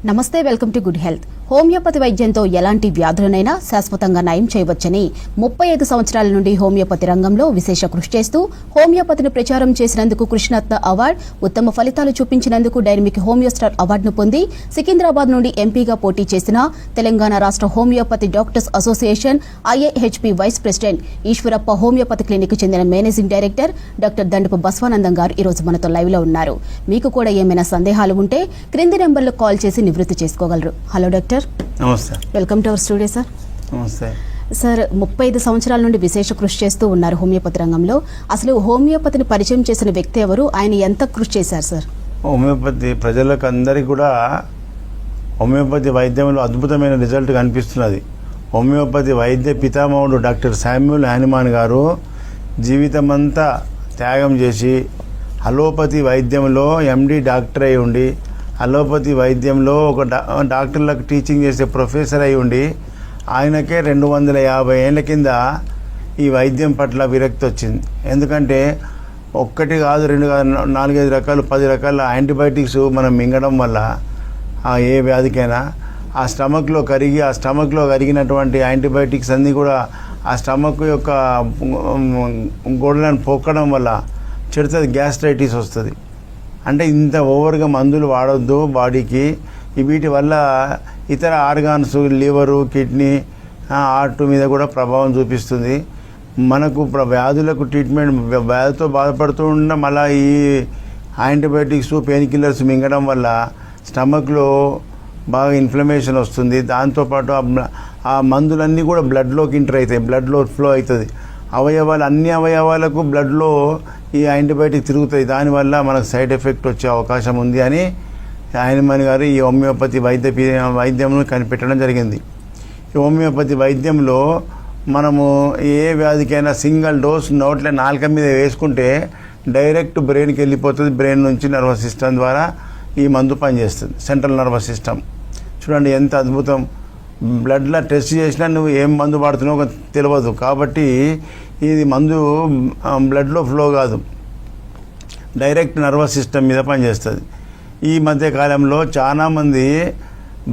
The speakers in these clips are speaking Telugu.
నమస్తే, welcome to good health. Homeopathy వైద్యంతో ఎలాంటి వ్యాధులనైనా శాశ్వతంగా నయం చేయవచ్చని 35 సంవత్సరాల నుండి హోమియోపతి రంగంలో విశేష కృషి చేస్తూ హోమియోపతిని ప్రచారం చేసినందుకు కృష్ణరత్న అవార్డు, ఉత్తమ ఫలితాలు చూపించినందుకు డైనమిక్ హోమియో స్టార్ అవార్డును పొంది సికింద్రాబాద్ నుండి ఎంపీగా పోటీ చేసిన తెలంగాణ రాష్ట్ర homoeopathy doctors association IAHP vice president Eshwarappa homoeopathy clinic చెందిన managing director doctor Dandapu Baswanandam గారు ఈరోజు మనతో లైవ్ లో ఉన్నారు. మీకు కూడా ఏమైనా సందేహాలు ఉంటే క్రింది నెంబర్లో కాల్ చేసి నివృత్తి చేసుకోగలరు. Hello doctor. నమస్తే. Welcome to our studio sir. నమస్తే సార్. 35 సంవత్సరాల నుండి విశేష కృషి చేస్తూ ఉన్నారు హోమియోపతి రంగంలో. అసలు హోమియోపతిని పరిచయం చేసిన వ్యక్తి ఎవరు, ఆయన ఎంత కృషి చేశారు సార్? హోమియోపతి ప్రజలకు అందరికీ కూడా హోమియోపతి వైద్యంలో అద్భుతమైన రిజల్ట్ కనిపిస్తున్నది. హోమియోపతి వైద్య పితామహుడు డాక్టర్ శామ్యూల్ హానిమాన్ గారు జీవితమంతా త్యాగం చేసి అలోపతి వైద్యంలో MD డాక్టర్ అయి ఉండి, అలోపతి వైద్యంలో ఒక డాక్టర్లకు టీచింగ్ చేసే ప్రొఫెసర్ అయి ఉండి, ఆయనకే 250 ఏళ్ల కింద ఈ వైద్యం పట్ల విరక్తి వచ్చింది. ఎందుకంటే ఒక్కటి కాదు, 2 కాదు, 4-5 రకాలు 10 రకాల యాంటీబయాటిక్స్ మనం మింగడం వల్ల ఏ వ్యాధికైనా ఆ స్టమక్లో కరిగినటువంటి యాంటీబయాటిక్స్ అన్నీ కూడా ఆ స్టమక్ యొక్క గోడలను పొక్కడం వల్ల చెడుతుంది, గ్యాస్ట్రైటిస్ వస్తుంది. అంటే ఇంత ఓవర్గా మందులు వాడొద్దు బాడీకి. వీటి వల్ల ఇతర ఆర్గాన్స్, లివరు, కిడ్నీ, హార్ట్ మీద కూడా ప్రభావం చూపిస్తుంది. మనకు వ్యాధులకు ట్రీట్మెంట్, వ్యాధితో బాధపడుతూ ఉన్న మళ్ళీ ఈ యాంటీబయాటిక్స్, పెయిన్ కిల్లర్స్ మింగడం వల్ల స్టమక్లో బాగా ఇన్ఫ్లమేషన్ వస్తుంది. దాంతోపాటు ఆ మందులన్నీ కూడా బ్లడ్లోకి ఎంటర్ అవుతాయి, బ్లడ్లో ఫ్లో అవుతుంది. అన్ని అవయవాలకు బ్లడ్లో ఈ యాంటీబయాటిక్ తిరుగుతాయి. దానివల్ల మనకు సైడ్ ఎఫెక్ట్ వచ్చే అవకాశం ఉంది అని హానిమాన్ గారు ఈ హోమియోపతి వైద్యంను కనిపెట్టడం జరిగింది. ఈ హోమియోపతి వైద్యంలో మనము ఏ వ్యాధికైనా సింగిల్ డోస్ నోట్ల నాలుక మీద వేసుకుంటే డైరెక్ట్ బ్రెయిన్కి వెళ్ళిపోతుంది. బ్రెయిన్ నుంచి నర్వస్ సిస్టమ్ ద్వారా ఈ మందు పనిచేస్తుంది, సెంట్రల్ నర్వస్ సిస్టమ్. చూడండి ఎంత అద్భుతం. బ్లడ్లో టెస్ట్ చేసినా నువ్వు ఏం మందు వాడుతున్నావు తెలియదు. కాబట్టి ఇది మందు బ్లడ్లో ఫ్లో కాదు, డైరెక్ట్ నర్వస్ సిస్టమ్ మీద పనిచేస్తుంది. ఈ మధ్య కాలంలో చాలామంది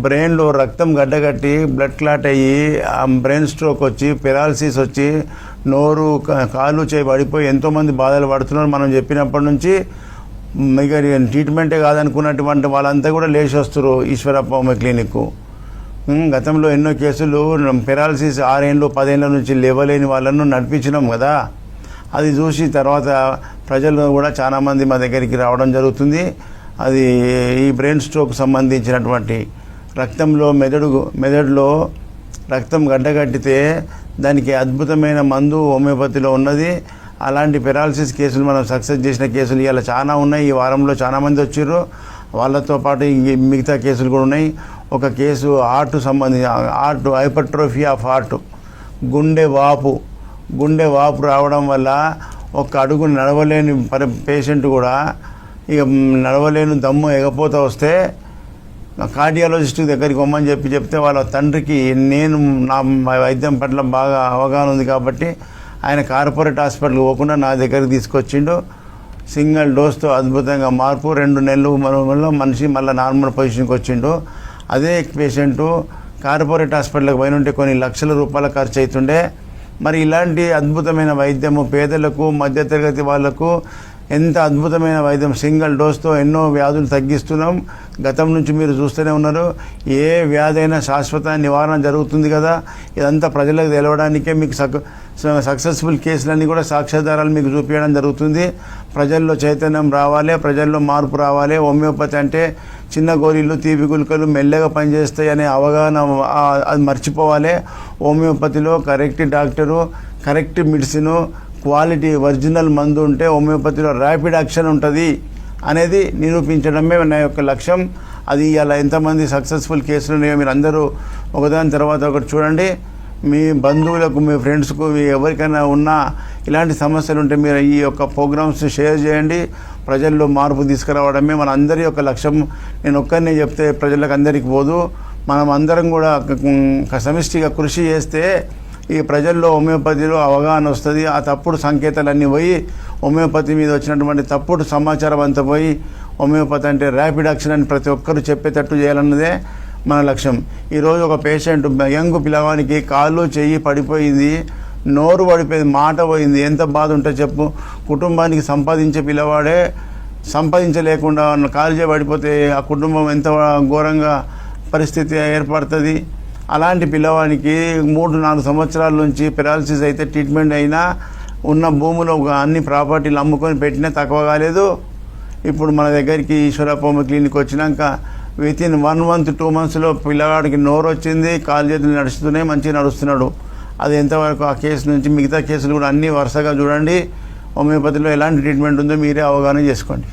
బ్రెయిన్లో రక్తం గడ్డగట్టి బ్లడ్ క్లాట్ అయ్యి బ్రెయిన్ స్ట్రోక్ వచ్చి, పెరాలసిస్ వచ్చి, నోరు కాలు చేయి పడిపోయి ఎంతోమంది బాధలు పడుతున్నారు. మనం చెప్పినప్పటి నుంచి ఇక ట్రీట్మెంటే కాదనుకున్నటువంటి వాళ్ళంతా కూడా లేచి వస్తారు ఈశ్వరప్ప హోమియో క్లినిక్. గతంలో ఎన్నో కేసులు పెరాలసిస్ 6 ఏళ్ళు 10 ఏళ్ళ నుంచి లేవలేని వాళ్ళను నడిపించినాం కదా. అది చూసి తర్వాత ప్రజలు కూడా చాలామంది మా దగ్గరికి రావడం జరుగుతుంది. అది ఈ బ్రెయిన్ స్ట్రోక్ సంబంధించినటువంటి రక్తంలో మెదడులో రక్తం గడ్డగట్టితే దానికి అద్భుతమైన మందు హోమియోపతిలో ఉన్నది. అలాంటి పెరాలసిస్ కేసులు మనం సక్సెస్ చేసిన కేసులు ఇలా చాలా ఉన్నాయి. ఈ వారంలో చాలామంది వచ్చారు. వాళ్ళతో పాటు మిగతా కేసులు కూడా ఉన్నాయి. ఒక కేసు హార్ట్ సంబంధించి, హార్ట్ హైపర్ట్రోఫీ ఆఫ్ హార్ట్, గుండె వాపు రావడం వల్ల ఒక అడుగు నడవలేని పేషెంట్ కూడా ఇక నడవలేని దమ్ము ఎగపోత వస్తే కార్డియాలజిస్ట్ దగ్గరికి పొమ్మని చెప్తే వాళ్ళ తండ్రికి నా వైద్యం పట్ల బాగా అవగాహన ఉంది కాబట్టి ఆయన కార్పొరేట్ హాస్పిటల్కి పోకుండా నా దగ్గరికి తీసుకొచ్చిండు. సింగిల్ డోస్తో అద్భుతంగా మార్పు, 2 నెలలు మనిషి మళ్ళీ నార్మల్ పొజిషన్కి వచ్చిండు. అదే పేషెంటు కార్పొరేట్ హాస్పిటల్కి పోయిన ఉంటే కొన్ని లక్షల రూపాయల ఖర్చు అవుతుండే. మరి ఇలాంటి అద్భుతమైన వైద్యము పేదలకు, మధ్యతరగతి వాళ్లకు ఎంత అద్భుతమైన వైద్యం. సింగిల్ డోస్తో ఎన్నో వ్యాధులు తగ్గిస్తున్నాం. గతం నుంచి మీరు చూస్తూనే ఉన్నారు. ఏ వ్యాధి అయినా శాశ్వత నివారణ జరుగుతుంది కదా. ఇదంతా ప్రజలకు తెలవడానికే మీకు సక్సెస్ఫుల్ కేసులన్నీ కూడా సాక్ష్యాధారాలు మీకు చూపించడం జరుగుతుంది. ప్రజల్లో చైతన్యం రావాలి, ప్రజల్లో మార్పు రావాలి. హోమియోపతి అంటే చిన్న గోళీలు, తీపి గుళికలు మెల్లగా పనిచేస్తాయి అనే అవగాహన అది మర్చిపోవాలి. హోమియోపతిలో correct doctor, correct medicine, quality original మందు ఉంటే హోమియోపతిలో ర్యాపిడ్ యాక్షన్ ఉంటుంది అనేది నిరూపించడమే నా యొక్క లక్ష్యం. అది ఇలా ఎంతమంది సక్సెస్ఫుల్ కేసులు ఉన్నాయో మీరు అందరూ ఒకదాని తర్వాత ఒకటి చూడండి. మీ బంధువులకు, మీ ఫ్రెండ్స్కు, ఎవరికైనా ఉన్నా ఇలాంటి సమస్యలు ఉంటే మీరు ఈ యొక్క ప్రోగ్రామ్స్ షేర్ చేయండి. ప్రజల్లో మార్పు తీసుకురావడమే మన అందరి యొక్క లక్ష్యం. నేను ఒక్కరినే చెప్తే ప్రజలకు అందరికీ పోదు. మనం అందరం కూడా సమిష్టిగా కృషి చేస్తే ఈ ప్రజల్లో హోమియోపతిలో అవగాహన వస్తుంది. ఆ తప్పుడు సంకేతాలన్నీ పోయి హోమియోపతి మీద వచ్చినటువంటి తప్పుడు సమాచారం అంతా పోయి హోమియోపతి అంటే ర్యాపిడ్ యాక్షన్ అని ప్రతి ఒక్కరు చెప్పేటట్టు చేయాలన్నదే మన లక్ష్యం. ఈరోజు ఒక పేషెంట్ యంగ్ పిల్లవానికి కాళ్ళు చెయ్యి పడిపోయింది, నోరు పడిపోయింది, మాట పోయింది, ఎంత బాధ ఉంటే చెప్పు. కుటుంబానికి సంపాదించే పిల్లవాడే సంపాదించలేకుండా కాలు చేయి పడిపోతే ఆ కుటుంబం ఎంత ఘోరంగా పరిస్థితి ఏర్పడుతుంది. అలాంటి పిల్లవానికి 3-4 సంవత్సరాల నుంచి పెరాలసిస్ అయితే ట్రీట్మెంట్ అయినా ఉన్న భూములో అన్ని ప్రాపర్టీలు అమ్ముకొని పెట్టినా తక్కువ కాలేదు. ఇప్పుడు మన దగ్గరికి ఈశ్వరప్ప హోమియో క్లినిక్ వచ్చినాక వితిన్ 1 month 2 monthsలో పిల్లవాడికి నోరు వచ్చింది, కాలు చేతులు నడుస్తున్నాయి, మంచిగా నడుస్తున్నాడు. అది ఎంతవరకు ఆ కేసు నుంచి మిగతా కేసులు కూడా అన్నీ వరుసగా చూడండి. హోమియోపతిలో ఎలాంటి ట్రీట్మెంట్ ఉందో మీరే అవగాహన చేసుకోండి.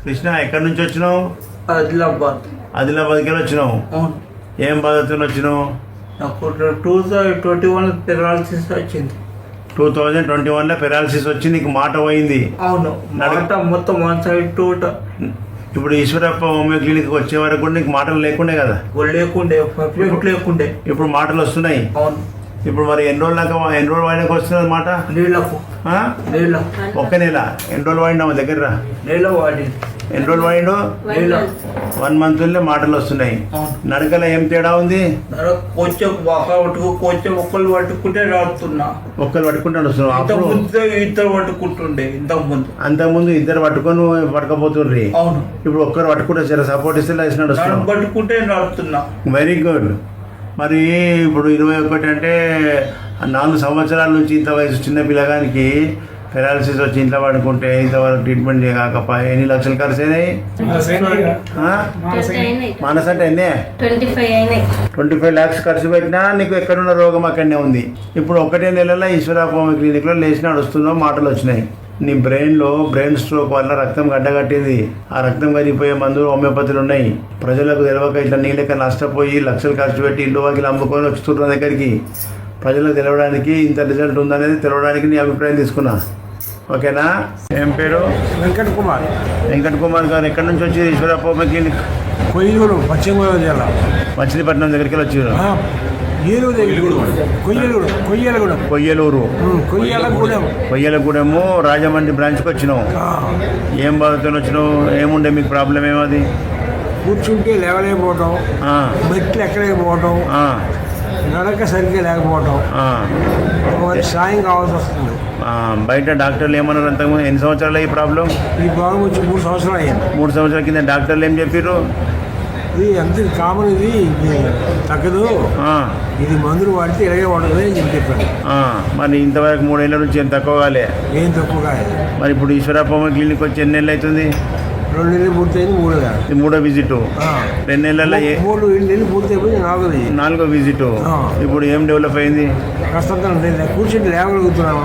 కృష్ణ, ఎక్కడి నుంచి వచ్చినావు? ఆదిలాబాద్కి వచ్చినావు. ఏం బాధతో వచ్చినావు? నాకు 2021 పెరాలసిస్ వచ్చింది. 2021లో పెరాలసిస్ వచ్చి నీకు మాట పోయింది. అవును, మాట మొత్తం వన్ సైడ్ టోటల్. ఇప్పుడు ఈశ్వరప్ప హోమియో క్లినిక్ వచ్చే వరకు కూడా నీకు మాటలు లేకుండే కదా? లేకుండే, పర్ఫెక్ట్ లేకుండే. ఇప్పుడు మాటలు వస్తున్నాయి. అవును. ఇప్పుడు మరి ఎన్ని రోజులు వాడినాక వస్తున్నది మాట? నీళ్ళకు ఒక్క నెల. ఎన్ని రోజులు వాడినావు దగ్గర? నీళ్ళ వాడి. ఎన్ని రోజులు వాడిండు? 1 month మాటలు వస్తున్నాయి. నడకలో ఏం తేడా ఉంది? కొంచెం బాగా కొంచెం ఒక్కళ్ళు పట్టుకుంటే రాడుతున్నా. ఒక్కరు పట్టుకుంటే నడుస్తున్నావు. ఇద్దరు పట్టుకుంటుండే అంతకుముందు ఇద్దరు పట్టుకొని పడకపోతుండ్రి. అవును. ఇప్పుడు ఒక్కరు పట్టుకుంటే సరే సపోర్ట్ ఇస్తే నడుస్తున్నావు. పట్టుకుంటే నడుతున్నా. Very good. మరి ఇప్పుడు 21 అంటే 4 సంవత్సరాల నుంచి ఇంత వయసు చిన్న పిల్లగానికి పెరాలసిస్ వచ్చి ఇంట్లో పడుకుంటే ఇంతవరకు ట్రీట్మెంట్ చేయకపోయి ఎన్ని లక్షలు ఖర్చు అయినాయి? మానస అంటే ఎన్నే 25 lakhs ఖర్చు పెట్టినా నీకు ఎక్కడున్న రోగం అక్కడనే ఉంది. ఇప్పుడు 1 నెలలో ఈశ్వరప్ప హోమియో క్లినిక్లో లేచి నడుస్తున్నావు, మాటలు వచ్చినాయి. నీ బ్రెయిన్ స్ట్రోక్ వల్ల రక్తం గడ్డగట్టింది. ఆ రక్తం కరిగిపోయే మందులు హోమియోపతులు ఉన్నాయి. ప్రజలకు తెలవక ఇట్లా నీ లెక్క నష్టపోయి లక్షలు ఖర్చు పెట్టి ఇల్లు వాకిలు అమ్ముకొని వస్తున్న దగ్గరికి ప్రజలకు తెలవడానికి ఇంత రిజల్ట్ ఉందనేది తెలవడానికి నీ అభిప్రాయం తీసుకున్నా. ఓకేనా? ఏం పేరు? వెంకట్ కుమార్. వెంకట్ కుమార్ గారు ఎక్కడి నుంచి వచ్చి ఈశ్వరప్ప హోమియో క్లినిక్? కొయ్యూరు, పశ్చిమ గోదావరి జిల్లా మచిలీపట్నం దగ్గరికి వచ్చారు. కొయ్యలగూడెము రాజమండ్రి బ్రాంచ్కి వచ్చినావు. ఏం బాధతో వచ్చినావు? ఏముండే మీకు ప్రాబ్లం ఏమది? కూర్చుంటే లేవలేకపోవటం, మెట్లు ఎక్కలేకపోవటం, నడక సరిగ్గా లేకపోవటం, సాయం కావాల్సి వస్తుంది. బయట డాక్టర్లు ఏమన్నారు? అంతకుముందు ఎన్ని సంవత్సరాలు ఈ ప్రాబ్లం? ఈ ప్రాబ్లం వచ్చి 3 సంవత్సరాలు అయ్యింది. 3 సంవత్సరాల కింద డాక్టర్లు ఏం చెప్పారు? ఇది ఎంత కామన్, ఇది తగ్గదు, ఇది మందులు వాడితే ఇలాగే వాడదు అని చెప్పాను. మరి ఇంతవరకు 3 ఏళ్ళ నుంచి ఏం తక్కువ కాలే? ఏం తక్కువ కాలేదు. మరి ఇప్పుడు ఈశ్వరప్ప హోమియో క్లినిక్ వచ్చి ఎన్ని నెలలు అవుతుంది? 2 నెలలు పూర్తయింది, 3వ విజిట్. 2 నెలల్లో 3 నెలలు పూర్తయిపోయింది, 4వ విజిట్. ఇప్పుడు ఏం డెవలప్ అయింది? కష్టంగా కూర్చుంటే లేవగలుగుతున్నావు,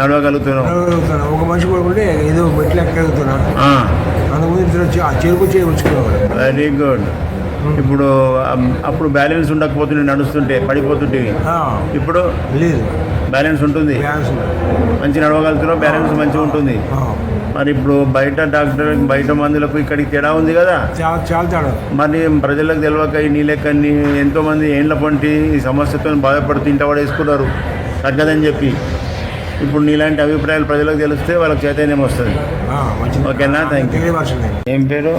నడవగలుగుతున్నావు. ఒక మనిషి పడుకుంటే ఏదో మెట్లు ఎక్కగలుగుతున్నా. అంతకుముందు ఇద్దరు చెరుకు వచ్చుకునేవాడు. Very good. ఇప్పుడు అప్పుడు బ్యాలెన్స్ ఉండకపోతుండే, నడుస్తుంటే పడిపోతుంటే. ఇప్పుడు లేదు, బ్యాలెన్స్ ఉంటుంది, మంచి నడవగలుగుతున్నావు, బ్యాలెన్స్ మంచిగా ఉంటుంది. మరి ఇప్పుడు బయట డాక్టర్ బయట మందులకు ఇక్కడికి తేడా ఉంది కదా? చాలా తేడా. మరి ప్రజలకు తెలియక నీ లెక్క ఎంతోమంది ఏండ్ల పంటి ఈ సమస్యతో బాధపడుతూ ఇంట పడేసుకున్నారు తగ్గదని చెప్పి. ఇప్పుడు నీలాంటి అభిప్రాయాలు ప్రజలకు తెలిస్తే వాళ్ళకి చైతన్యం వస్తుంది. ఓకేనా? Thank you. ఏం పేరు?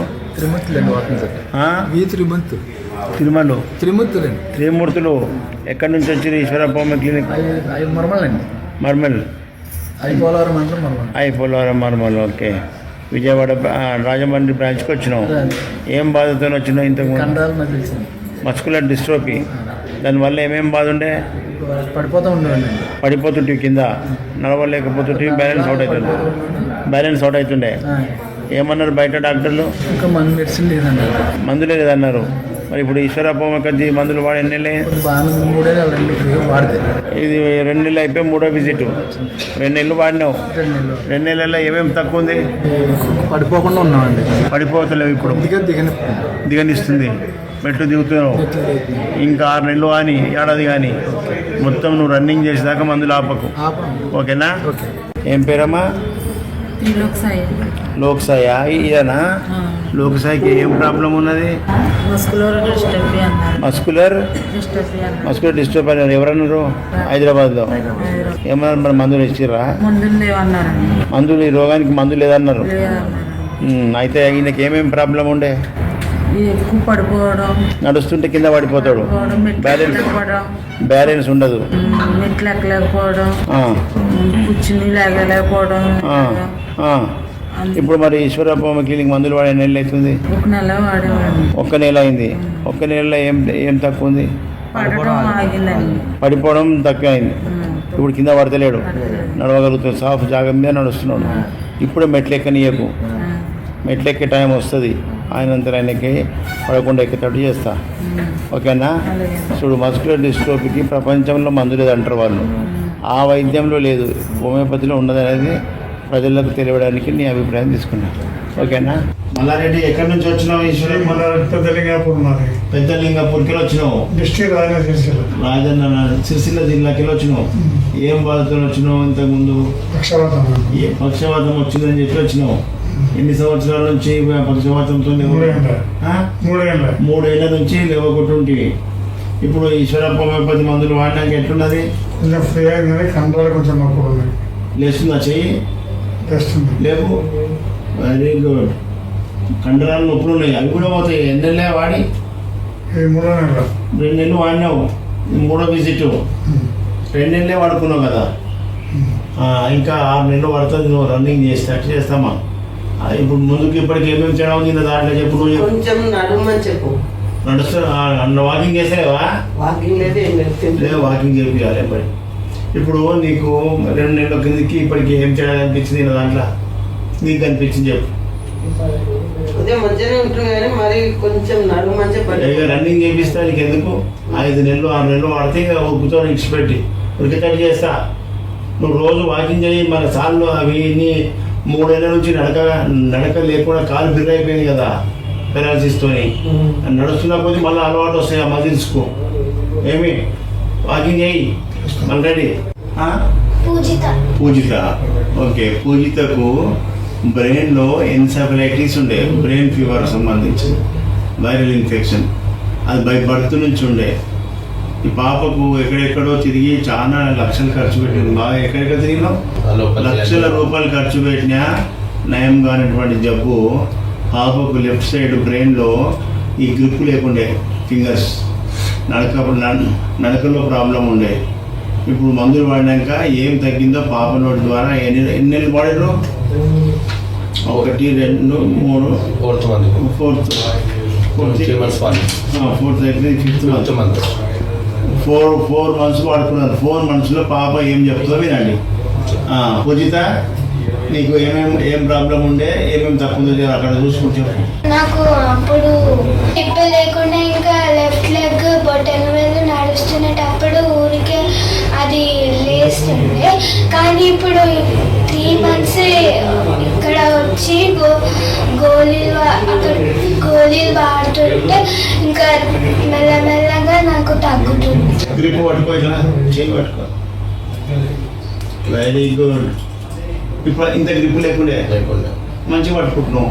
త్రిమూర్తులు. ఎక్కడి నుంచి వచ్చి Eeshwarappa homeo clinic? మర్మల్. Polavaram మర్మల్. Okay. Vijayawada Rajahmundry బ్రాంచ్కి వచ్చినావు. ఏం బాధతో వచ్చినావు? ఇంతకు మస్కులర్ డిస్ట్రోఫీ. దానివల్ల ఏమేం బాధ ఉండే? పడిపోతుంటే కింద నడవలేకపోతుంటే బ్యాలెన్స్ అవుట్ అవుతుండే. ఏమన్నారు బయట డాక్టర్లు? మందులే లేదన్నారు. మరి ఇప్పుడు ఈశ్వరప్ప హోమియో మందులు వాడి ఎన్ని నెలలు? ఇది 2 నెలలు అయిపోయి 3వ విజిట్. 2 నెలలు వాడినావు. 2 నెలల్లో ఏమేమి తక్కువ ఉంది? పడిపోకుండా ఉన్నామండి. పడిపోతలేవు. ఇప్పుడు దిగనిస్తుంది, మెట్లు దిగుతున్నావు. ఇంకా 6 నెలలు కానీ ఏడాది కానీ మొత్తం నువ్వు రన్నింగ్ చేసేదాకా మందులు ఆపకు. ఓకేనా? ఏం పేరమ్మా? లోక్సాయ. ఇదేనా? లోకసాయికి ఏం ప్రాబ్లం ఉన్నది? మస్కులర్ డిస్టర్బీ అన్నారు. మస్కులర్ డిస్టర్బీ అన్నారు. మస్కులర్ డిస్టర్బ్ అన్నారు. ఎవరన్నారు? హైదరాబాద్లో. ఏమన్నారు మరి? మందులు ఇచ్చిర్రా? మందులు లేవన్నారండి. మందులు, ఈ రోగానికి మందు లేదన్నారు. లేదన్నారు. అయితే ఈయనకి ఏమేమి ప్రాబ్లం ఉండే? ఎక్కువ పడిపోవడం, నడుస్తుంటే కింద పడిపోతాడు, బ్యాలెన్స్ ఉండదు, మెట్లు ఎక్కలేకపోవడం, ఆ. కూర్చుని లేగలేకపోవడం. ఆ. ఇప్పుడు మరి ఈశ్వరప్ప క్లినిక్ మందులు వాడే నెల అవుతుంది? ఒక నెల వాడేవాడు. ఒక్క నెల అయింది. ఒక్క నెలలో ఏం తక్కువ ఉంది? పడడం ఆగిందండి. పడిపోవడం తక్కువ అయింది. ఇప్పుడు కింద పడతలేడు, నడవగలుగుతాడు, సాఫ్ జాగ మీద నడుస్తున్నాడు. ఇప్పుడే మెట్లు ఎక్కనీయకు, మెట్లు ఎక్కే టైం వస్తుంది, ఆయనంతా ఆయనకి పడకుండా ఎక్కేటట్టు చేస్తా. ఓకేనా? చూడు, మస్కులర్ డిస్ట్రోఫీకి ప్రపంచంలో మందు లేదు అంటారు వాళ్ళు. ఆ వైద్యంలో లేదు, హోమియోపతిలో ఉన్నదనేది ప్రజలకు తెలియడానికి నీ అభిప్రాయం తీసుకున్నా. ఓకేనా? మల్లారెడ్డి, ఎక్కడి నుంచి వచ్చినావు? ఈశ్వరం పెద్దలింగాపూర్ ఉన్నది. పెద్దలింగాపూర్కి వచ్చినావు. డిస్ట్రిక్ట్ రాజన్న సిరిసిల్ల జిల్లాకి వచ్చినావు. ఏం బాధతో వచ్చినావు? ఇంతకుముందు పక్షవాతం వచ్చిందని చెప్పి వచ్చినావు. ఎన్ని సంవత్సరాల నుంచి పక్షవాతంతో? 3 ఏళ్ళ నుంచి లేవకుంటుంటివి. ఇప్పుడు ఈశ్వరప్ప హోమియోపతి మందులు వాడినాక ఎట్లున్నది? కొంచెం ఫ్రీ అయింది, కంట్రోల్ కొంచెం నొప్పులు ఉన్నాయి. లేస్తుందా చెయ్యి? లేస్తుంది. లేవు. Very good. కండరాలు నొప్పులు ఉన్నాయి, అవి కూడా పోతాయి. ఎన్ని నెలలే వాడి? 3 నెలలు. 2 నెలలు వాడినావు, 3వ విజిట్. 2 నెలలే వాడుకున్నావు కదా. ఇంకా 6 నెలలు పడుతుంది నువ్వు రన్నింగ్ చేస్తే. అట్లా చేస్తామా? ఇప్పుడు ముందుకు ఇప్పటికి ఏమేమి తేడా ఉంది దాంట్లో చెప్పు. నువ్వు కొంచెం నడుమని చెప్పు. నడుస్తా వాకింగ్ చేసేవా? వాకింగ్ లేదు, వాకింగ్ చేయాలి. మరి ఇప్పుడు నీకు 2 నెలల కిందకి ఇప్పటికి ఏం తేడా అనిపించింది దాంట్లో? నీకు అనిపించింది చెప్పు. ఉదయం మంచిగానే ఉంటుంది కానీ మరి కొంచెం నడుమని చెప్పండి. ఇక రన్నింగ్ చేపిస్తా నీకు. ఎందుకు? 5 నెలలు 6 నెలలు వాడితే ఇక ఉప్పుతో ఇచ్చిపెట్టి ఉరికేటట్టు చేస్తా. నువ్వు రోజు వాకింగ్ చేయి. మన సార్లు అవి 3 ఏళ్ళ నుంచి నడక లేకుండా కాలు బిర్ర అయిపోయింది కదా పెరాలసిస్తోని. నడుస్తున్న కొద్ది మళ్ళీ అలవాటు వస్తాయి. ఆ మజిల్స్కు ఏమి వాకింగ్ చేయి. ఆల్రెడీ పూజిత. ఓకే, పూజితకు బ్రెయిన్లో ఎన్సెఫలైటిస్ ఉండే, బ్రెయిన్ ఫీవర్ సంబంధించి వైరల్ ఇన్ఫెక్షన్. అది బై బర్త్ నుంచి ఉండే. ఈ పాపకు ఎక్కడెక్కడో తిరిగి చాలా లక్షలు ఖర్చు పెట్టింది. బాగా ఎక్కడెక్కడ తిరిగినాం, లక్షల రూపాయలు ఖర్చు పెట్టినా నయం కానటువంటి జబ్బు పాపకు. లెఫ్ట్ సైడ్ బ్రెయిన్లో ఈ గ్రిప్ లేకుండే, ఫింగర్స్, నడకలో ప్రాబ్లం ఉండే. ఇప్పుడు మందులు వాడినాక ఏం తగ్గిందో పాప నోటి ద్వారా. ఎన్ని నెలలు వాడారు? 1, 2, 3, 4th అయితే 5th మంత్. 4 months వాడుకున్నారు. 4 monthsలో పాప ఏం చెప్తుందో వినండి. పూజిత, నీకు ఏం ప్రాబ్లం ఉండే, ఏమేమి తక్కువ ఉందో అక్కడ చూసుకుంటే. నాకు అప్పుడు టిప్పు లేకుండా ఇంకా లెఫ్ట్ లెగ్ బొటన్ వేలు నడుస్తున్నప్పుడు ఊరికే అది లేస్తుండే. కానీ ఇప్పుడు 3 months ఇక్కడ వచ్చి గోళీలు వాడుతుంటే ఇంకా మెల్లమెల్లగా నాకు తగ్గుతుంది. గ్రిప్ పట్టుకో, ఇట్లా చేయి పట్టుకో. Very good. ఇప్పుడు ఇంత గ్రిప్ లేకుండే మంచిగా పట్టుకుంటున్నావు.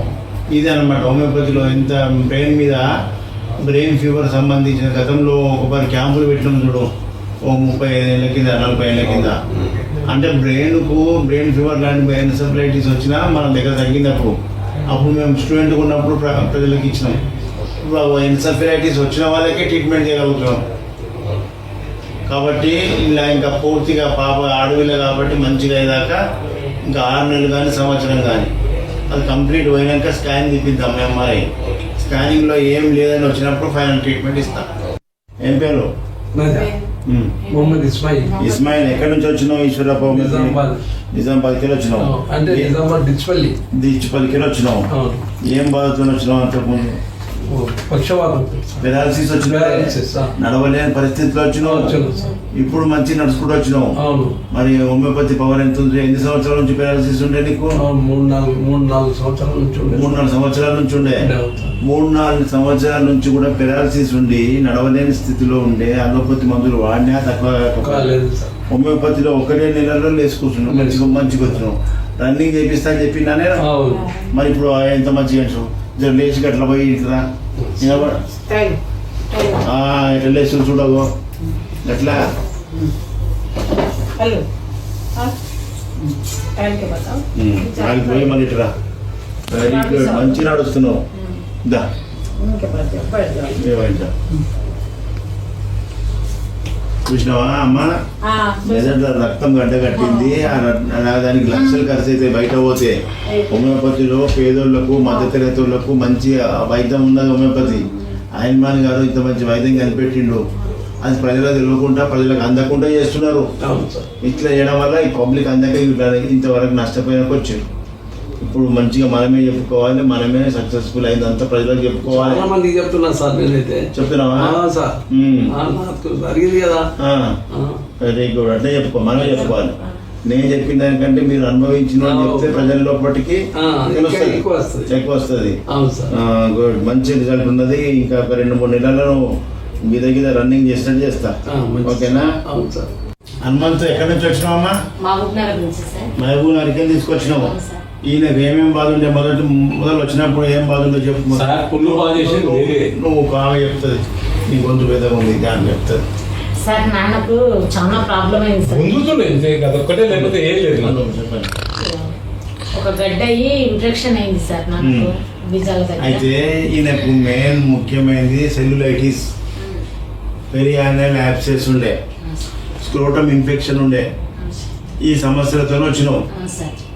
ఇదే అనమాట హోమియోపతిలో. ఇంత బ్రెయిన్ మీద, బ్రెయిన్ ఫీవర్ సంబంధించిన గతంలో ఒకసారి క్యాంపులు పెట్టినాం చూడు, 35 ఏళ్ళ కింద, 40 ఏళ్ళ కింద. అంటే బ్రెయిన్ ఫీవర్ లాంటి ఎన్సెఫలైటిస్ వచ్చినా మన దగ్గర తగ్గినప్పుడు, అప్పుడు మేము స్టూడెంట్గా ఉన్నప్పుడు ప్రజలకు ఇచ్చినాం. ఇప్పుడు ఎన్సెఫలైటిస్ వచ్చిన వాళ్ళకే ట్రీట్మెంట్ చేయగలుగుతున్నాం. కాబట్టి ఇలా ఇంకా పూర్తిగా పాప ఆడవిల్ల కాబట్టి మంచిగా అయ్యేదాకా ఇంకా 6 నెలలు కానీ సంవత్సరం కానీ అది కంప్లీట్ పోయినాక స్కానింగ్ ఇప్పిద్దాం. ఎంఆర్ఐ స్కానింగ్లో ఏం లేదని వచ్చినప్పుడు ఫైనల్ ట్రీట్మెంట్ ఇస్తాం. ఏం పేరు? మొహమ్మద్ ఇస్మాయిల్. ఎక్కడి నుంచి వచ్చినావు? ఈశ్వరప్ప. నిజామాబాద్కి వచ్చినావు. అంటే నిజామాబాద్ డిచ్పల్లికి వచ్చినావు. ఏం బాధతో వచ్చినావు? అంతకుముందు పక్షవాతం, పెరాలసిస్ వచ్చిన, నడవలేని పరిస్థితిలో వచ్చినావు. ఇప్పుడు మంచి నడుచుకుంటూ వచ్చినావు. మరి హోమియోపతి పవర్ ఎంత ఉంది? ఎన్ని సంవత్సరాల నుంచి పెరాలసిస్ ఉండే నీకు? 3-4 సంవత్సరాల నుంచి ఉండే. 3-4 సంవత్సరాల నుంచి ఉండే. 3-4 సంవత్సరాల నుంచి కూడా పెరాలసిస్ ఉండి నడవలేని స్థితిలో ఉండే. అలోపతి మందులు వాడినా తక్కువ. హోమియోపతిలో 1 నెలలో లేచి కూర్చున్నావు, మంచిగా వచ్చినావు. రన్నింగ్ చేపిస్తా అని చెప్పినా నేను. మరి ఇప్పుడు ఎంత మంచిగా జర లేచి గట్ల పోయి ఇట్లా నిలబడ ఇట్లా లేచి చూడవు గట్లా ఆడికి పోయి మళ్ళీ ఇట్లా వెరీ గుడ్ మంచిగా నడుస్తున్నావు దా ఏమైందా చూసినావా అమ్మ మెదడులో రక్తం గడ్డ కట్టింది దానికి లక్షలు ఖర్చు అయితే బయట పోతే హోమియోపతిలో పేదోళ్లకు మధ్యతరగతి వాళ్ళకు మంచి వైద్యం ఉన్నది హోమియోపతి ఆయన్మాన్ గారు ఇంత మంచి వైద్యం కనిపెట్టిండు అది ప్రజలకు తెలియకుండా ప్రజలకు అందకుండా చేస్తున్నారు ఇట్లా చేయడం వల్ల ఈ పబ్లిక్ అందక ఇంతవరకు నష్టపోయినాక వచ్చింది ఇప్పుడు మంచిగా మనమే చెప్పుకోవాలి మనమే సక్సెస్ఫుల్ అయిందంతా ప్రజలకు చెప్పుకోవాలి చాలా మందికి చెప్తున్నా సార్ నేనైతే చెప్తున్నావా సార్ నాకు జరిగింది కదా వెరీ గుడ్ అంటే చెప్పుకో మనమే చెప్పుకోవాలి నేను చెప్పిన దానికంటే మీరు అనుభవించిన చెప్తే ప్రజల లోపలికి ఎక్కువ వస్తుంది గుడ్ మంచి రిజల్ట్ ఉన్నది ఇంకా ఒక 2-3 నెలలను మీ దగ్గర రన్నింగ్ చేసినట్టు చేస్తా ఓకేనా హనుమంతు ఎక్కడి నుంచి వచ్చినావమ్మా మహబూబ్ నగర్కి తీసుకొచ్చినావు ఈయనకు ఏమేమి బాధ ఉండే మొదలు వచ్చినప్పుడు ఏం బాధ ఉందో చెప్పు నువ్వు కాగా చెప్తుంది నీ గొంతు పెద్దగా ఉంది దాన్ని చెప్తుంది సార్ నాన్నకు చాలా ప్రాబ్లం అయింది సార్ అదొక్కటే లేకపోతే ఏం లేదు చెప్పండి ఒక గడ్డ అయ్యి ఇన్ఫెక్షన్ అయింది సార్ నాకు బీజాల దగ్గర అయితే ఈయనకు మెయిన్ ముఖ్యమైనది సెల్యులైటిస్ పెరియానల్ యాబ్సెస్ ఉండే స్క్రోటమ్ ఇన్ఫెక్షన్ ఉండే ఈ సమస్యలతో వచ్చినావు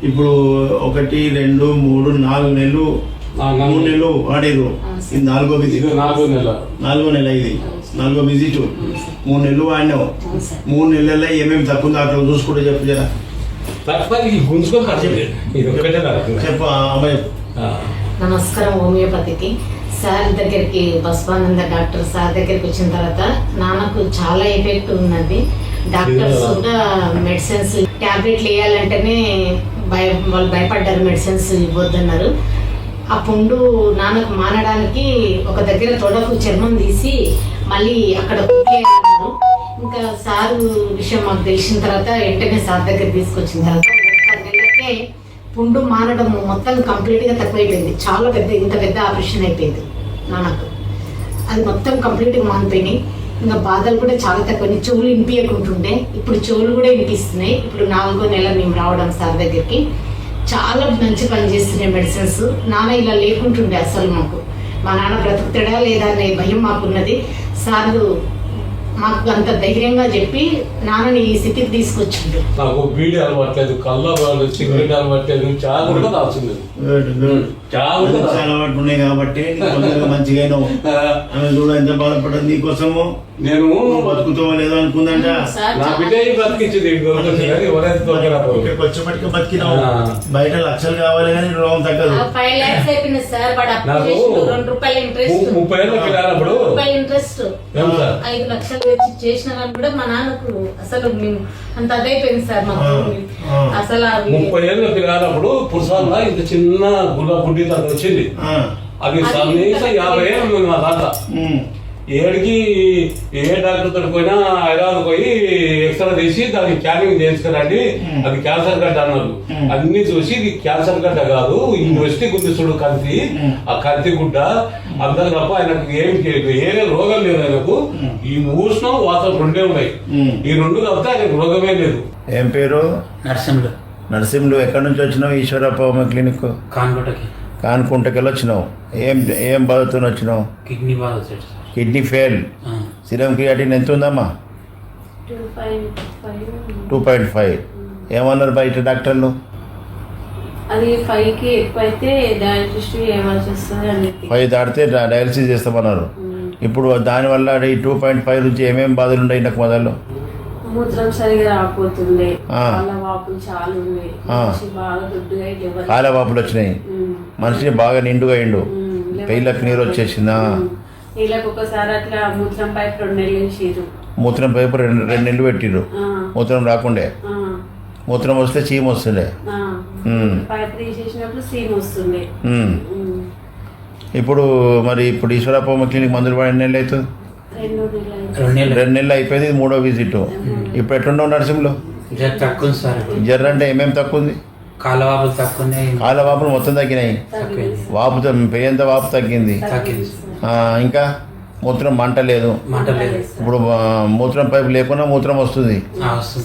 ఇప్పుడు 1, 2, 3, 4 నెలలు 3 నెలలు వాడేరు ఇది 4వ విజిట్ 4వ నెల ఇది 4వ విజిట్ 3 నెలలు వాడినావు 3 నెలల్లో ఏమేమి తక్కువ ఉందో అట్లా చూసుకుంటే చెప్పు జరా చెప్పు అమ్మాయి నమస్కారం హోమియోపతికి సార్ దగ్గరికి బస్వానంద డాక్టర్ సార్ దగ్గరికి వచ్చిన తర్వాత నాన్నకు చాలా ఎఫెక్ట్ ఉన్నది డాక్టర్స్ కూడా మెడిసిన్స్ ట్యాబ్లెట్లు వేయాలంటేనే వాళ్ళు భయపడ్డారు మెడిసిన్స్ ఇవ్వద్దన్నారు ఆ పుండు నాన్నకు మానడానికి ఒక దగ్గర తొడకు చర్మం తీసి మళ్ళీ అక్కడ కుట్లేయన్నారు ఇంకా సారు విషయం మాకు తెలిసిన తర్వాత వెంటనే సార్ దగ్గర తీసుకొచ్చిన తర్వాత 10 నెలలకే పుండు మానడం మొత్తం కంప్లీట్గా తక్కువైపోయింది చాలా ఇంత పెద్ద ఆపరేషన్ అయిపోయింది నాన్నకు అది మొత్తం కంప్లీట్గా మానిపోయినాయి ఇంకా బాధలు కూడా చాలా తక్కువ చెవులు వినిపించకుంటుండే ఇప్పుడు చెవులు కూడా వినిపిస్తున్నాయి ఇప్పుడు 4వ నెల మేము రావడం సార్ దగ్గరికి చాలా మంచి పని చేస్తున్నాయి మెడిసిన్స్ నాన్న ఇలా లేకుంటుండే అసలు మాకు మా నాన్న బ్రతుకుతాడా లేదా అనే భయం మాకున్నది సార్లు మాకు అంత ధైర్యంగా చెప్పి నాన్నని ఈ స్థితికి తీసుకొచ్చిండు నాకు బీడీ అలవాట్లేదు కళ్ళ సిగరెట్ అలవాట్లేదు చాలా కూడా రాసింది చాలా అలవాటు ఉన్నాయి కాబట్టి మంచిగా చూడ ఎంత బాధపడదు నీకోసము నేను బతుకుతావో లేదో అనుకుందంట నా బిడ్డ బతికించింది వచ్చేపటికి బతికినావు బయట లక్షలు కావాలి కానీ రోగం తగ్గదు 5 lakhs అయిపోయింది సార్ బట్ అప్పు 2 రూపాయల ఇంట్రెస్ట్ 30 ఏళ్ళకి రానప్పుడు ఇంట్రెస్ట్ 5 లక్షలు తెచ్చి చేసినా కానీ కూడా మా నాన్నకు అసలు మేము అంత అదైపోయింది సార్ మాకు అసలు 30 ఏళ్ళకి రానప్పుడు పురుషాల్లో ఇంత చిన్న గుడ్డి తను వచ్చింది అది కనీసం 50 ఏళ్ళు నా దాంట్లో ఏడికి ఏ డాక్టర్ తోటి పోయినా హైదరాబాద్ పోయి ఎక్స్రే తీసి దానికి స్కానింగ్ చేయించుకురండి అది క్యాన్సర్ గడ్డ అన్నారు అన్ని చూసి ఇది క్యాన్సర్ గడ్డ కాదు యూనివర్సిటీ గుంది చూడు కంతి ఆ కంతి గుడ్డ అందరు తప్ప ఆయనకు ఏ రోగం లేదు ఆయనకు ఈ ఊష్ణం వాతం 2 ఉన్నాయి ఈ 2 తప్పితే ఆయనకు రోగమే లేదు ఏం పేరు నరసింహులు ఎక్కడి నుంచి వచ్చినావు ఈశ్వరప్ప హోమియో క్లినిక్ కాన్కుంటకి వచ్చినావు ఏం బాధతో వచ్చినావు కిడ్నీ ఫెయిల్ సిరం క్రియాటిన్ ఎంత ఉందమ్మా 2.5 ఏమన్నారు బయట డాక్టర్లు అది 5కి ఎక్కువైతే డయాలసిస్ ఏమాల్సి వస్తుంది 5 దాటితే డయాలసిస్ చేస్తామన్నారు ఇప్పుడు దానివల్ల ఈ 2.5 నుంచి ఏమేమి బాధలు ఉన్నాయి నాకు మొదలు మూత్రం సరిగా రాకపోతుంది వాపులు చాలా ఉన్నాయి బాగా దొడ్డుగా కాలవాపులు వచ్చినాయి మనిషిని బాగా నిండుగా అయిండు పెళ్ళకి నీరు వచ్చేసిందా వీళ్ళకి ఒకసారి అట్లా మూత్రం పైపు 2 నెలలు వేసిర్రు మూత్రం పైపు 2 నెలలు పెట్టిర్రు మూత్రం రాకుండే మూత్రం వస్తే చీమ వస్తుండే పైపు తీసేసినప్పుడు సీమ్ వస్తుంది ఇప్పుడు మరి ఇప్పుడు ఈశ్వరప్ప హోమియో క్లినిక్ మందులు పడి 2 నెలలు అవుతుంది 2 నెలలు అయిపోయింది 3వ విజిట్ ఇప్పుడు ఎట్లుండవు నరసింహలో తక్కువ సార్ జ్వరం అంటే ఏమేమి తక్కువ ఉంది కాళ్ళ వాపులు తక్కువ కాళ్ళ వాపులు మొత్తం తగ్గినాయి, వాపు పెయ్యంత వాపు తగ్గింది. ఇంకా మూత్రం మంట లేదు. ఇప్పుడు మూత్రం పైపు లేకుండా మూత్రం వస్తుంది.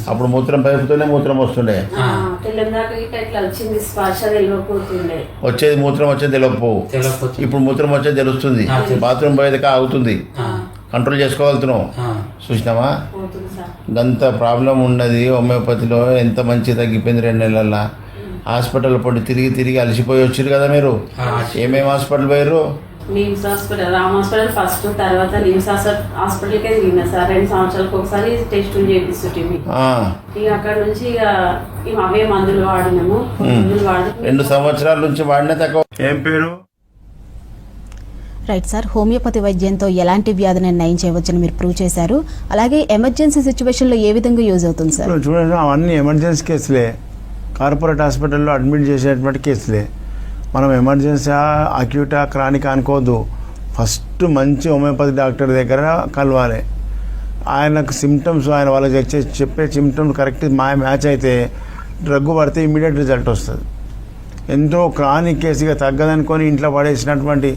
అప్పుడు మూత్రం పైపుతోనే మూత్రం వస్తుండే, వచ్చేది మూత్రం వచ్చేది తెలియకపోవు. ఇప్పుడు మూత్రం వచ్చేది తెలుస్తుంది, బాత్రూమ్ పోయేది ఆగుతుంది, కంట్రోల్ చేసుకోగలుగుతున్నాం. చూసినావా, గంత ప్రాబ్లం ఉన్నది హోమియోపతిలో. ఎంత మంచి తగ్గిపోయింది 2 నెలల్లో. హాస్పిటల్ పొడి తిరిగి తిరిగి అలసిపోయి వచ్చారు కదా మీరు. ఏమేమి హాస్పిటల్ పోయారు? NIMS hospital, Ram hospital first, తర్వాత నిమ్స్ హాస్పిటల్కే తిరిగినా సార్. 2 సంవత్సరాలకు ఒకసారి టెస్టులు చేపిస్తుంటే ఇక అక్కడ నుంచి ఇక అవే మందులు వాడినాము. 2 సంవత్సరాల నుంచి వాడినా తక్కువ. ఏం పేరు? రైట్ సార్, హోమియోపతి వైద్యంతో ఎలాంటి వ్యాధిని నయం చేయవచ్చని మీరు ప్రూవ్ చేశారు. అలాగే ఎమర్జెన్సీ సిచ్యువేషన్లో ఏ విధంగా యూజ్ అవుతుంది సార్? చూడండి, అవన్నీ ఎమర్జెన్సీ కేసులే. కార్పొరేట్ హాస్పిటల్లో అడ్మిట్ చేసేటువంటి కేసులే. మనం ఎమర్జెన్సీ అక్యూటా క్రానిక్ అనుకోవద్దు. ఫస్ట్ మంచి హోమియోపతి డాక్టర్ దగ్గర కలవాలి. ఆయనకు సిమ్టమ్స్, ఆయన వాళ్ళకి చెప్పే సిమ్టమ్స్ కరెక్ట్ మ్యాచ్ అయితే డ్రగ్ పడితే ఇమీడియట్ రిజల్ట్ వస్తుంది. ఎంతో క్రానిక్ కేసుగా తగ్గదనుకొని ఇంట్లో పడేసినటువంటి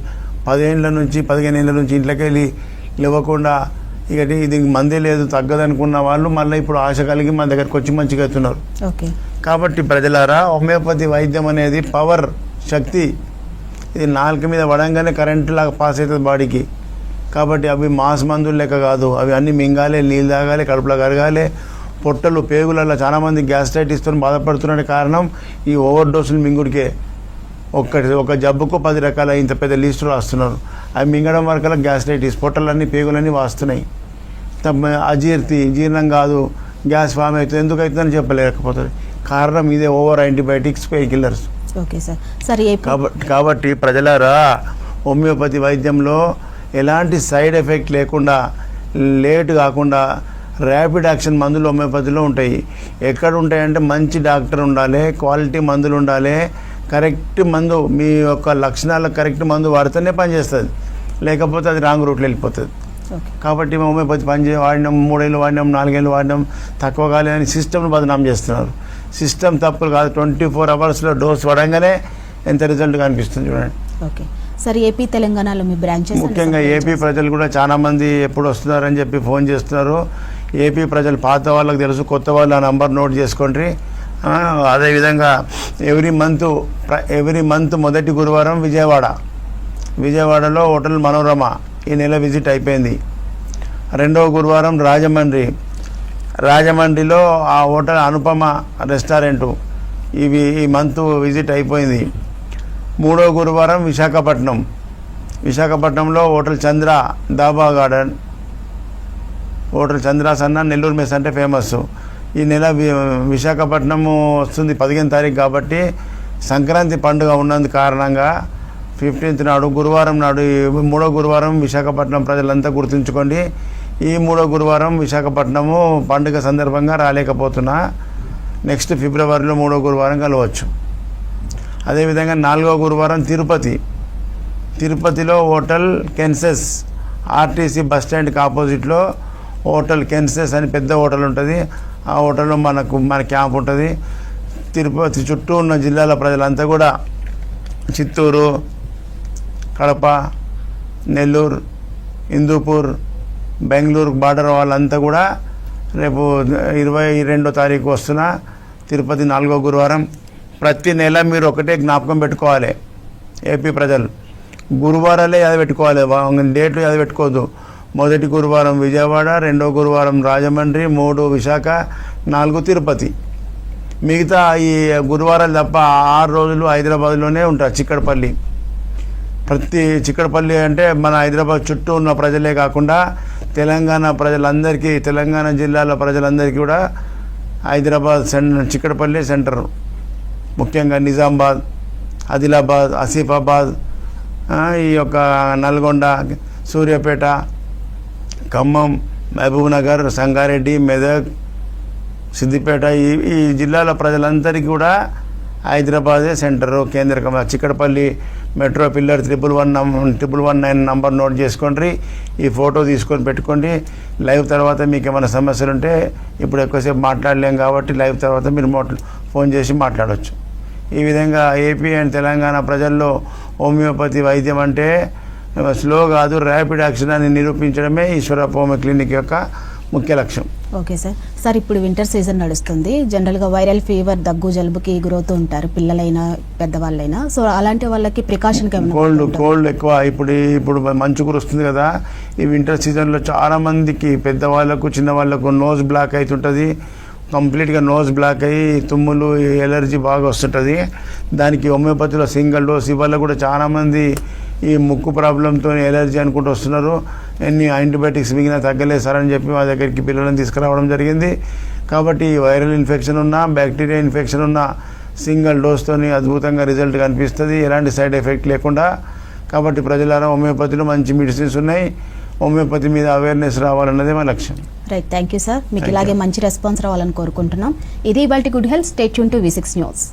10 ఏళ్ళ నుంచి 15 ఏళ్ళ నుంచి ఇంట్లోకి వెళ్ళి లేవకుండా ఇక ఇది మందే లేదు తగ్గదనుకున్న వాళ్ళు మళ్ళీ ఇప్పుడు ఆశ కలిగి మన దగ్గరకు వచ్చి మంచిగా అవుతున్నారు. కాబట్టి ప్రజలారా, హోమియోపతి వైద్యం అనేది పవర్, శక్తి. ఇది నాలుక మీద పడంగానే కరెంటు లాగా పాస్ అవుతుంది బాడీకి. కాబట్టి అవి మాస్ మందులు లెక్క కాదు. అవి అన్నీ మింగాలి, నీళ్ళు తాగాలి, కడుపులో కరగాలి. పొట్టలు, పేగులలో చాలామంది గ్యాస్ట్రైటిస్తో బాధపడుతున్న కారణం ఈ ఓవర్ డోసులు మింగుడికే. ఒక జబ్బుకు 10 రకాల ఇంత పెద్ద లిస్టులు వస్తున్నారు. అవి మింగడం వరకల్లా గ్యాస్ట్రైటిస్, పొట్టలన్నీ పేగులన్నీ వాస్తున్నాయి. జీర్ణం కాదు, గ్యాస్ ఫామ్ అవుతుంది. ఎందుకు అవుతుందని చెప్పలేకపోతుంది. కారణం ఇదే, over antibiotics, pain killers. Okay sir. సరే, కాబట్టి ప్రజలారా, హోమియోపతి వైద్యంలో ఎలాంటి సైడ్ ఎఫెక్ట్ లేకుండా, లేట్ కాకుండా ర్యాపిడ్ యాక్షన్ మందులు హోమియోపతిలో ఉంటాయి. ఎక్కడ ఉంటాయంటే మంచి డాక్టర్ ఉండాలి, క్వాలిటీ మందులు ఉండాలి, కరెక్ట్ మందు, మీ యొక్క లక్షణాలకు కరెక్ట్ మందు వాడితేనే పనిచేస్తుంది. లేకపోతే అది రాంగ్ రూట్లో వెళ్ళిపోతుంది. కాబట్టి హోమియోపతి వాడినాం, 3 ఏళ్ళు వాడినాం, 4 ఏళ్ళు వాడినాం, తక్కువ కాలేదని సిస్టమ్ను బదనాం చేస్తున్నారు. సిస్టమ్ తప్పులు కాదు. 24 అవర్స్లో డోస్ పడంగానే ఎంత రిజల్ట్ కనిపిస్తుంది చూడండి. ఓకే సార్, ఏపీ తెలంగాణలో మీ బ్రాంచెస్, ముఖ్యంగా ఏపీ ప్రజలు కూడా చాలామంది ఎప్పుడు వస్తున్నారని చెప్పి ఫోన్ చేస్తున్నారు. ఏపీ ప్రజలు పాత వాళ్ళకి తెలుసు, కొత్త వాళ్ళు ఆ నంబర్ నోట్ చేసుకోండి. అదేవిధంగా ఎవ్రీ మంత్ మొదటి గురువారం విజయవాడలో హోటల్ మనోరమ ఈ నెల విజిట్ అయిపోయింది. 2వ గురువారం రాజమండ్రిలో ఆ హోటల్ అనుపమ రెస్టారెంటు ఈ మంత్ విజిట్ అయిపోయింది. 3వ గురువారం విశాఖపట్నంలో హోటల్ చంద్ర దాబా గార్డెన్, హోటల్ చంద్ర సన్న నెల్లూరు మెస్ అంటే ఫేమస్. ఈ నెల విశాఖపట్నము వస్తుంది 15వ తారీఖు కాబట్టి సంక్రాంతి పండుగ ఉన్నందు కారణంగా 15th నాడు గురువారం నాడు 3వ గురువారం విశాఖపట్నం ప్రజలంతా గుర్తుంచుకోండి. ఈ 3వ గురువారం విశాఖపట్నము పండుగ సందర్భంగా రాలేకపోతున్నా. నెక్స్ట్ ఫిబ్రవరిలో 3వ గురువారం కలవచ్చు. అదేవిధంగా 4వ గురువారం తిరుపతిలో హోటల్ కెన్సెస్, ఆర్టీసీ బస్ స్టాండ్కి ఆపోజిట్లో హోటల్ కెన్సెస్ అని పెద్ద హోటల్ ఉంటుంది. ఆ హోటల్లో మన క్యాంప్ ఉంటుంది. తిరుపతి చుట్టూ ఉన్న జిల్లాల ప్రజలంతా కూడా, చిత్తూరు, కడప, నెల్లూరు, హిందూపూర్, బెంగళూరు బార్డర్ వాళ్ళంతా కూడా రేపు 22వ తారీఖు వస్తున్న తిరుపతి 4వ గురువారం. ప్రతి నెల మీరు ఒకటే జ్ఞాపకం పెట్టుకోవాలి. ఏపీ ప్రజలు గురువారాలే అది పెట్టుకోవాలి, డేట్లు అది పెట్టుకోవద్దు. మొదటి గురువారం విజయవాడ, 2వ గురువారం రాజమండ్రి, 3 విశాఖ, 4 తిరుపతి. మిగతా ఈ గురువారాలు తప్ప 6 రోజులు హైదరాబాద్లోనే ఉంటారు. చిక్కడపల్లి అంటే మన హైదరాబాద్ చుట్టూ ఉన్న ప్రజలే కాకుండా తెలంగాణ ప్రజలందరికీ, తెలంగాణ జిల్లాల ప్రజలందరికీ కూడా హైదరాబాద్ చిక్కడపల్లి సెంటర్. ముఖ్యంగా నిజామాబాద్, ఆదిలాబాద్, ఆసిఫాబాద్, ఈ యొక్క నల్గొండ, సూర్యాపేట, ఖమ్మం, మహబూబ్నగర్, సంగారెడ్డి, మెదక్, సిద్దిపేట, ఈ జిల్లాల ప్రజలందరికీ కూడా హైదరాబాదే సెంటరు, కేంద్రకం. Chikkadpally metro pillar 119 number note చేసుకోండి. ఈ ఫోటో తీసుకొని పెట్టుకోండి. లైవ్ తర్వాత మీకు ఏమైనా సమస్యలు ఉంటే, ఇప్పుడు ఎక్కువసేపు మాట్లాడలేం కాబట్టి లైవ్ తర్వాత మీరు ఫోన్ చేసి మాట్లాడవచ్చు. ఈ విధంగా ఏపీ అండ్ తెలంగాణ ప్రజల్లో హోమియోపతి వైద్యం అంటే స్లో కాదు, ర్యాపిడ్ యాక్షన్ అని నిరూపించడమే ఈశ్వరప్ప హోమియో క్లినిక్ యొక్క ముఖ్య లక్ష్యం. Okay sir. సార్ ఇప్పుడు వింటర్ సీజన్ నడుస్తుంది. జనరల్గా వైరల్ ఫీవర్, దగ్గు, జలుబుకి గురవుతూ ఉంటారు పిల్లలైనా పెద్దవాళ్ళైనా. సో అలాంటి వాళ్ళకి ప్రికాషన్ కోల్డ్ ఎక్కువ ఇప్పుడు మంచు కురుస్తుంది కదా, ఈ వింటర్ సీజన్లో చాలా మందికి పెద్దవాళ్ళకు చిన్నవాళ్ళకు నోస్ బ్లాక్ అవుతుంటుంది. కంప్లీట్గా నోస్ బ్లాక్ అయ్యి తుమ్ములు, ఎలర్జీ బాగా వస్తుంటుంది. దానికి హోమియోపతిలో సింగిల్ డోస్ ఇవాళ కూడా చాలామంది ఈ ముక్కు ప్రాబ్లంతో ఎలర్జీ అనుకుంటూ వస్తున్నారు. ఎన్ని యాంటీబయాటిక్స్ మిగిలిన తగ్గలేదు సార్ అని చెప్పి మా దగ్గరికి పిల్లలను తీసుకురావడం జరిగింది. కాబట్టి వైరల్ ఇన్ఫెక్షన్ ఉన్నా, బ్యాక్టీరియా ఇన్ఫెక్షన్ ఉన్నా సింగిల్ డోస్తోని అద్భుతంగా రిజల్ట్ కనిపిస్తుంది, ఎలాంటి సైడ్ ఎఫెక్ట్ లేకుండా. కాబట్టి ప్రజలారా హోమియోపతిలో మంచి మెడిసిన్స్ ఉన్నాయి. హోమియోపతి మీద అవేర్నెస్ రావాలన్నదే మా లక్ష్యం. Right, thank you sir. మీకు ఇలాగే మంచి రెస్పాన్స్ రావాలని కోరుకుంటున్నాం. ఇది ఇవాల్టి good health. Stay tune to V6 news.